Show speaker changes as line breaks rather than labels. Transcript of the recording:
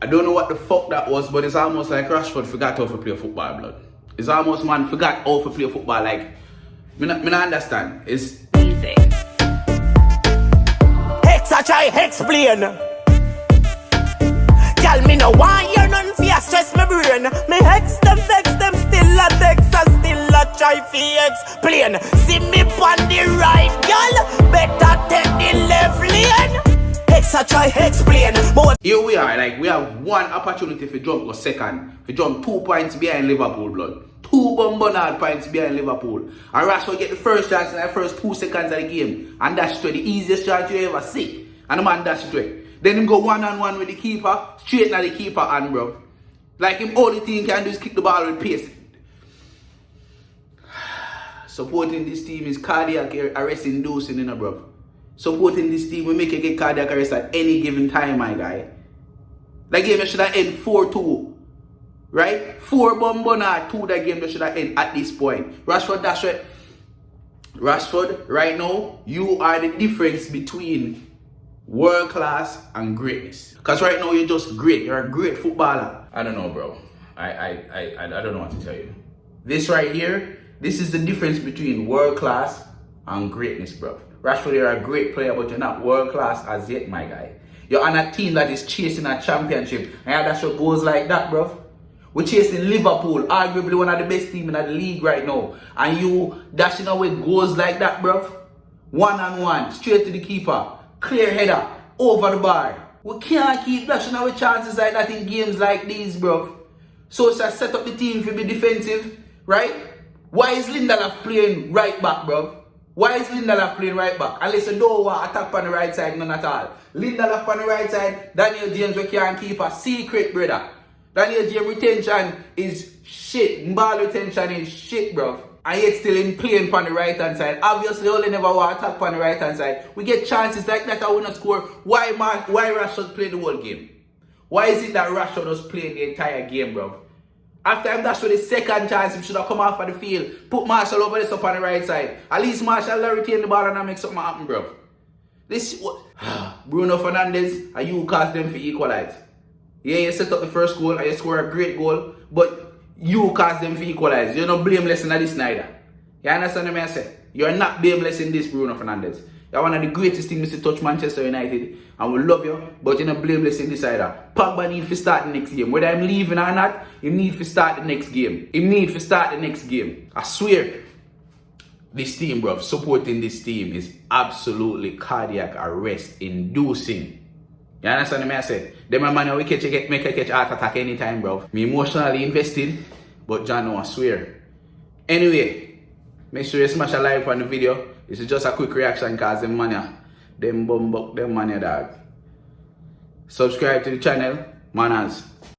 I don't know what the fuck that was, but it's almost like Rashford forgot how to play football, blood. It's almost man forgot how to play football. Like, me not understand. It's
easy.
Hex I try explain. Tell me no why you're none fear stress my brain. Me hex them still a text and still a try fi explain. See me on the right, girl. Better take the left lane. Hex I try explain. But
here we are, like we have one opportunity for jump or second. For jump 2 points behind Liverpool, blood. 2 bombonard points behind Liverpool. And Rashford get the first chance in the first 2 seconds of the game. And dash to the easiest chance you ever see. And the man dash to it. Then him go one-on-one with the keeper, straight at the keeper hand, bro. Like him only thing he can do is kick the ball with pace. Supporting this team is cardiac arrest inducing, you know, bro. Supporting this team will make you get cardiac arrest at any given time, my guy. That game should have ended 4-2. Right? 4 bombonard, 2 that game should have ended at this point. Rashford, that's right. Rashford, right now, you are the difference between world class and greatness. Because right now you're just great. You're a great footballer. I don't know, bro. I don't know what to tell you. This right here, this is the difference between world class and greatness, bro. Rashford, you're a great player, but you're not world class as yet, my guy. You're on a team that is chasing a championship. And that's what goes like that, bro. We're chasing Liverpool, arguably one of the best teams in the league right now. And you dashing away goals like that, bro. One-on-one, straight to the keeper. Clear header, over the bar. We can't keep dashing our chances like that in games like these, bro. So it's a set up the team to be defensive, right? Why is Lindelof playing right back, bro? Why is Lindelof playing right back? Unless you don't want attack on the right side, none at all. Lindelof on the right side, Daniel James we can't keep a secret, brother. Daniel James retention is shit. Ball retention is shit, bro. And yet still in playing on the right hand side. Obviously, only never want to attack on the right hand side. We get chances like that and we not score. Why Rashford play the whole game? Why is it that Rashford was playing the entire game, bro? After him that's for the second chance, he should have come off of the field. Put Marshall over this up on the right side. At least Marshall will retain the ball and make something happen, bro. This what Bruno Fernandes and you caused them to equalize. Yeah, you set up the first goal and you score a great goal, but you caused them to equalize. You're not blameless in this neither. You understand what I say? You're not blameless in this, Bruno Fernandes. You're one of the greatest teams to touch Manchester United, and we love you, but you're not blameless in this either. Pogba need to start the next game. Whether I'm leaving or not, he need to start the next game. He need to start the next game. I swear, this team, bro, supporting this team is absolutely cardiac arrest inducing. You understand what I say? Them man we make a catch heart attack anytime, bro. Me emotionally invested, but John, no, I swear. Anyway, make sure you smash a like on the video. This is just a quick reaction cause them bumbuck them dog. Subscribe to the channel, manners.